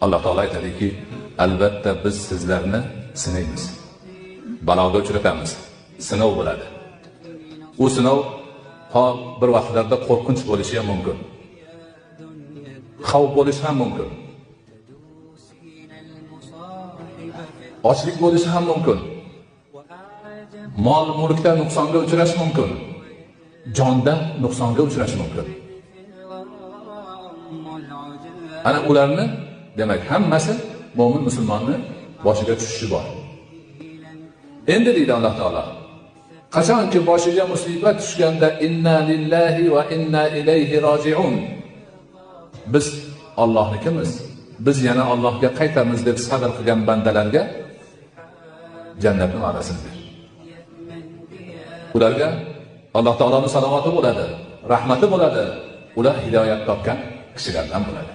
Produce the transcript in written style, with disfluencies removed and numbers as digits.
Alloh taolo aytadiki, albatta biz sizlarni sinaymiz, baloga uchratamiz, sinov bo'ladi. U sinov bir vaqtlarda qo'rqinch bo'lishi ham mumkin, xavf bo'lishi ham mumkin, ochlik bo'lishi ham mumkin, mol mulkda nuqsonga uchrashi mumkin, jonda nuqsonga uchrashi mumkin. Ana ularni demak hammasi mo'min musulmonni boshiga tushishi bor. Endi deydi Alloh taolo, qachonki boshiga musibat tushganda inna lillahi va inna ilayhi roji'un. Biz Allohnikimiz, biz yana Allohga qaytamiz deb sabr qilgan bandalarga jannatning va'dasini ber. Ularga Alloh taoloning salovati bo'ladi, rahmati bo'ladi. Ular hidoyat topgan kishilardan bo'ladi.